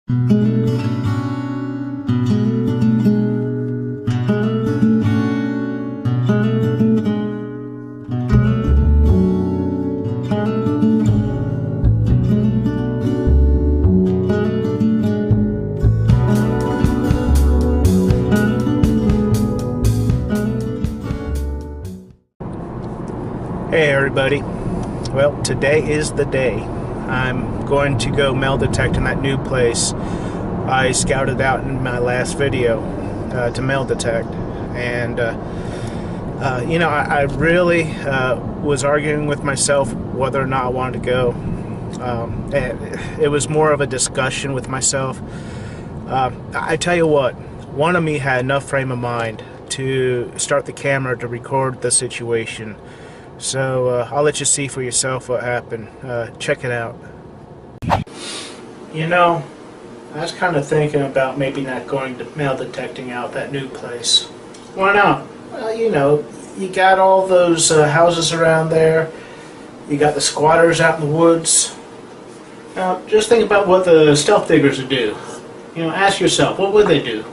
Hey everybody, well today is the day. I'm going to go metal detect in that new place I scouted out in my last video to metal detect. And you know, I really was arguing with myself whether or not I wanted to go. It was more of a discussion with myself. I tell you what, one of me had enough frame of mind to start the camera to record the situation. So I'll let you see for yourself what happened. Check it out. You know, I was kind of thinking about maybe not going to metal detecting out that new place. Why not? Well, you know, you got all those houses around there. You got the squatters out in the woods. Now, just think about what the stealth diggers would do. You know, ask yourself, what would they do?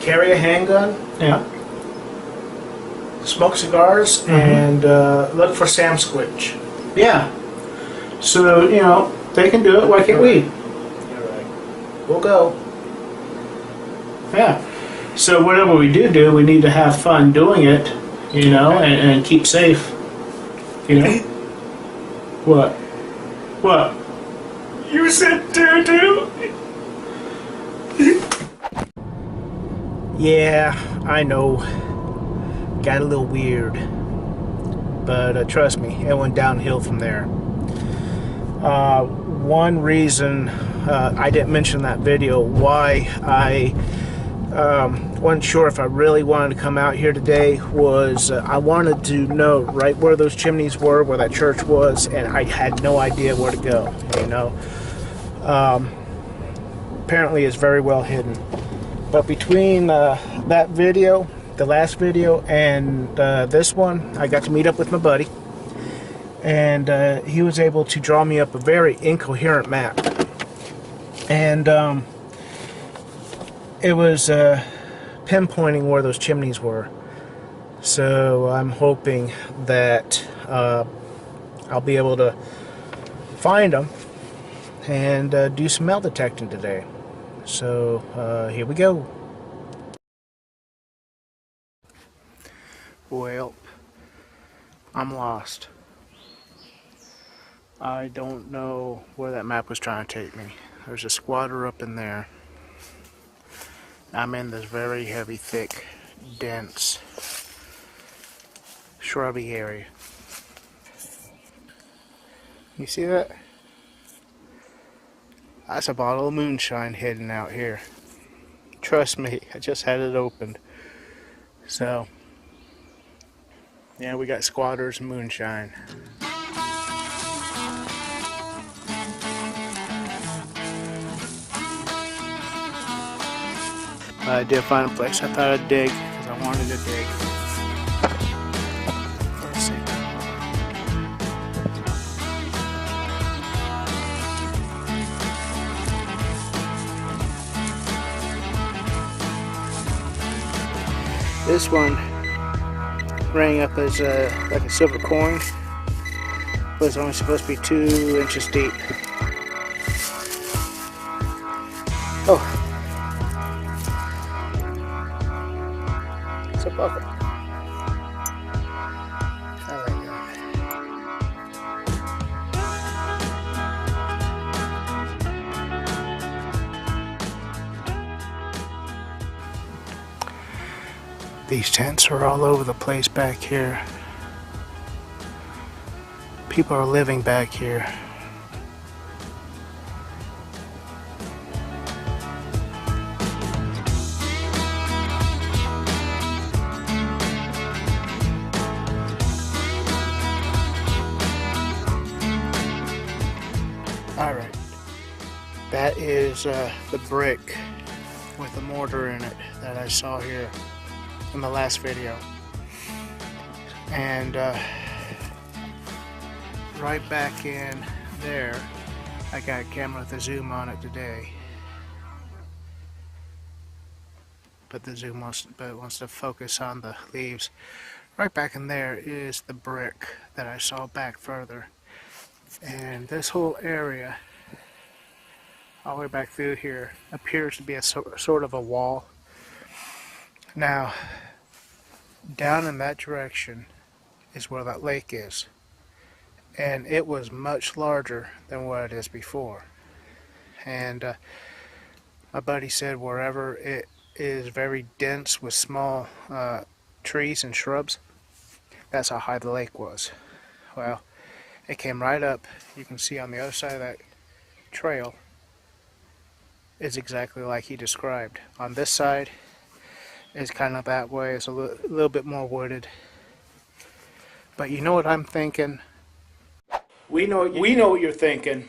Carry a handgun? Yeah. Smoke cigars and look for Sam Squitch. Yeah. So, you know, they can do it. Why can't we? You're right. We'll go. Yeah. So whatever we do, we need to have fun doing it, you know, and keep safe. You know? What? What? You said do? Yeah, I know. Got a little weird, but trust me, it went downhill from there. One reason I didn't mention that video why I wasn't sure if I really wanted to come out here today was I wanted to know right where those chimneys were, where that church was, and I had no idea where to go, you know. Apparently it's very well hidden, but between that video, the last video, and this one, I got to meet up with my buddy, and he was able to draw me up a very incoherent map, and it was pinpointing where those chimneys were. So I'm hoping that I'll be able to find them and do some metal detecting today. So here we go. Well, I'm lost. I don't know where that map was trying to take me. There's a squatter up in there. I'm in this very heavy, thick, dense, shrubby area. You see that? That's a bottle of moonshine hidden out here. Trust me, I just had it opened. So, yeah, we got squatters and moonshine. I did find a place I thought I'd dig because I wanted to dig. Let's see. This one rang up as like a silver coin, but it's only supposed to be 2 inches deep. Oh, it's a bucket. I like that. These tents are all over the place back here. People are living back here. Alright, that is the brick with the mortar in it that I saw here in the last video. And right back in there, I got a camera with a zoom on it today, but the zoom wants to focus on the leaves. Right back in there is the brick that I saw back further, and this whole area all the way back through here appears to be a sort of a wall. Now, down in that direction is where that lake is, and it was much larger than what it is before. And my buddy said wherever it is very dense with small trees and shrubs, that's how high the lake was. Well, it came right up. You can see on the other side of that trail is exactly like he described. On this side is kind of that way. It's a little bit more wooded. But you know what I'm thinking? We know what you're thinking.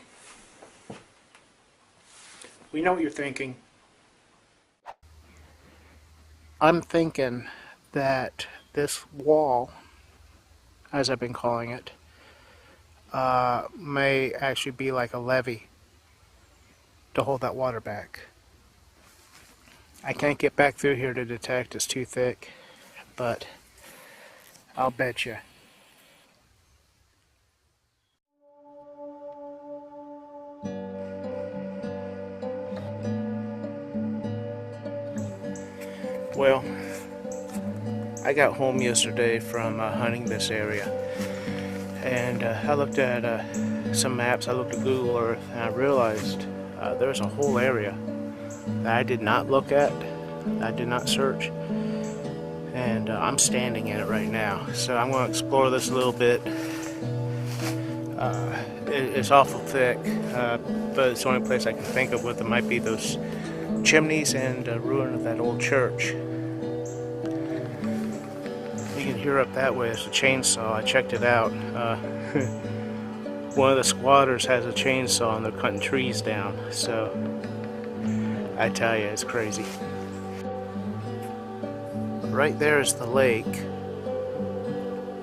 We know what you're thinking. I'm thinking that this wall, as I've been calling it, may actually be like a levee to hold that water back. I can't get back through here to detect, it's too thick, but I'll bet you. Well, I got home yesterday from hunting this area, and I looked at some maps, I looked at Google Earth, and I realized there's a whole area that I did not look at, I did not search, and I'm standing in it right now. So I'm going to explore this a little bit. It's awful thick, but it's the only place I can think of with it might be those chimneys and a ruin of that old church. You can hear up that way, it's a chainsaw. I checked it out. One of the squatters has a chainsaw and they're cutting trees down, so I tell you, it's crazy. Right there is the lake,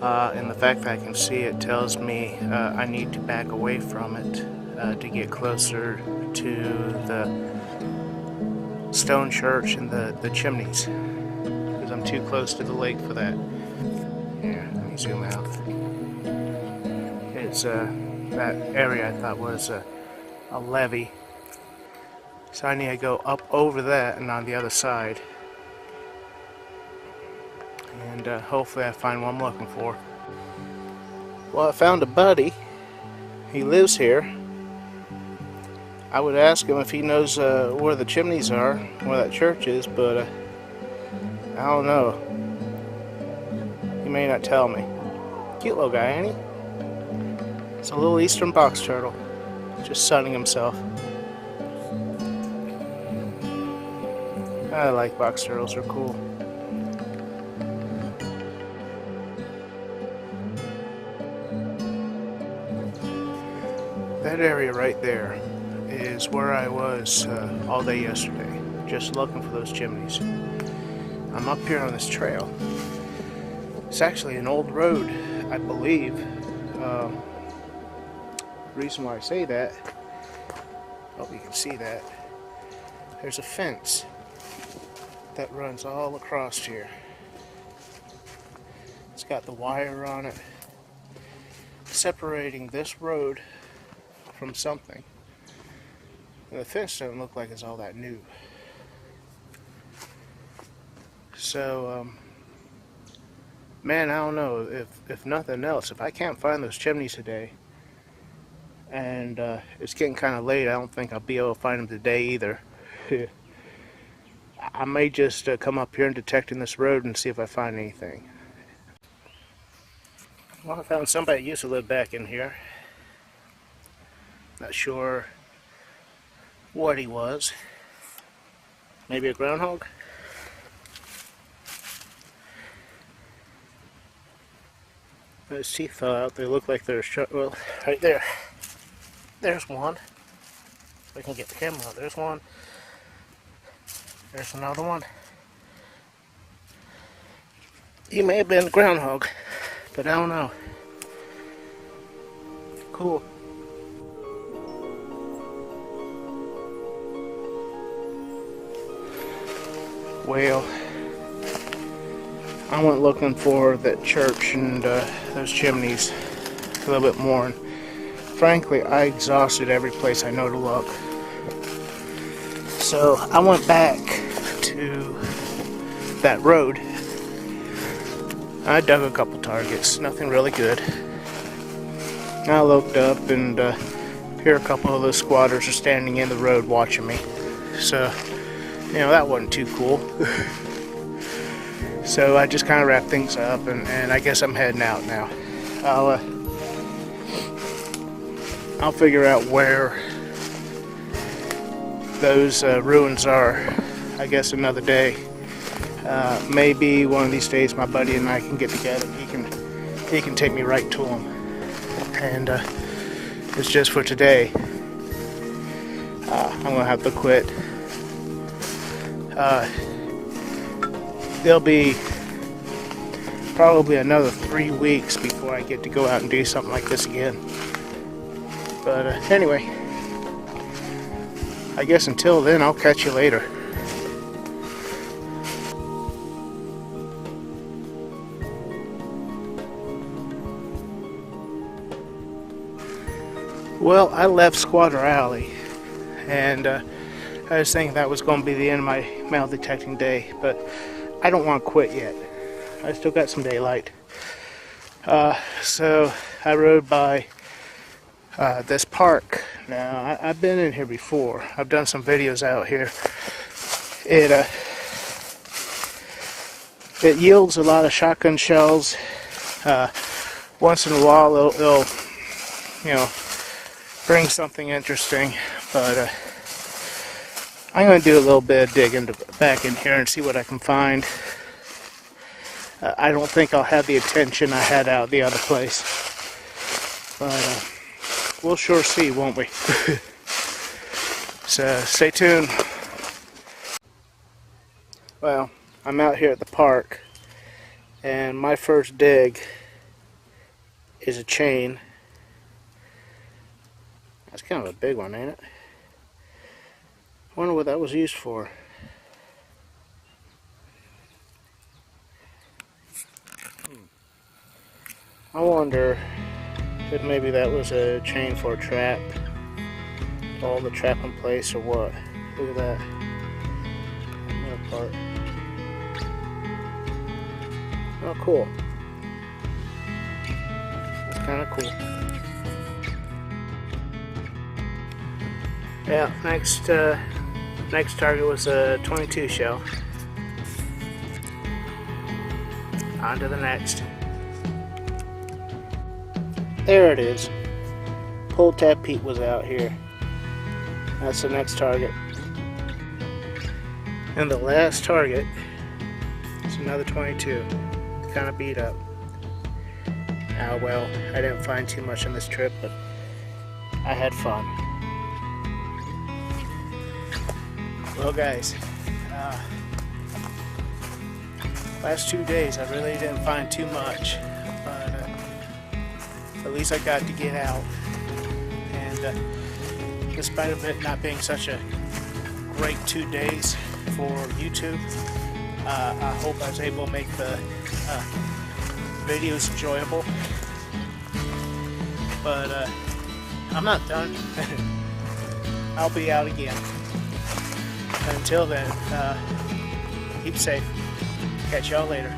and the fact that I can see it tells me I need to back away from it to get closer to the stone church and the chimneys, because I'm too close to the lake for that. Here, let me zoom out. It's that area I thought was a levee, so I need to go up over that and on the other side, and hopefully I find what I'm looking for. Well, I found a buddy. He lives here. I would ask him if he knows where the chimneys are, where that church is, but I don't know. He may not tell me. Cute little guy, ain't he? It's a little eastern box turtle, just sunning himself. I like box turtles, they're cool. That area right there is where I was all day yesterday, just looking for those chimneys. I'm up here on this trail. It's actually an old road, I believe. The reason why I say that, hope you can see that, there's a fence that runs all across here. It's got the wire on it separating this road from something. And the fence doesn't look like it's all that new. So, man, I don't know, if nothing else, if I can't find those chimneys today, and it's getting kind of late, I don't think I'll be able to find them today either. I may just come up here and detect in this road and see if I find anything. Well, I found somebody that used to live back in here. Not sure what he was. Maybe a groundhog? His teeth fell out. They look like they're well, right there. There's one. If I can get the camera out. There's one. There's another one. He may have been a groundhog, but I don't know. Cool. Well, I went looking for that church and those chimneys a little bit more, and frankly I exhausted every place I know to look. So I went back to that road. I dug a couple targets, nothing really good. I looked up and here a couple of those squatters are standing in the road watching me. So, you know, that wasn't too cool. So I just kind of wrapped things up, and I guess I'm heading out now. I'll figure out where those ruins are, I guess, another day. Maybe one of these days my buddy and I can get together. He can take me right to them. And it's just for today. I'm gonna have to quit. There'll be probably another 3 weeks before I get to go out and do something like this again. But anyway, I guess until then, I'll catch you later. Well, I left Squatter Alley, and I was thinking that was going to be the end of my metal detecting day, but I don't want to quit yet. I still got some daylight. So I rode by this park. Now, I've been in here before. I've done some videos out here. It yields a lot of shotgun shells. Once in a while, it'll you know, bring something interesting, but I'm going to do a little bit of digging back in here and see what I can find. I don't think I'll have the attention I had out the other place, but we'll sure see, won't we? So stay tuned. Well, I'm out here at the park, and my first dig is a chain. That's kind of a big one, ain't it? I wonder what that was used for. I wonder if maybe that was a chain for a trap. All the trap in place or what? Look at that. Middle part. Oh, cool. That's kind of cool. Yeah, next target was a 22 shell. On to the next. There it is. Pull Tab Pete was out here. That's the next target. And the last target is another 22. It's kind of beat up. Ah, well, I didn't find too much on this trip, but I had fun. Well, guys, last 2 days I really didn't find too much, but at least I got to get out, and despite of it not being such a great 2 days for YouTube, I hope I was able to make the videos enjoyable, but I'm not done. I'll be out again. Until then, keep safe. Catch y'all later.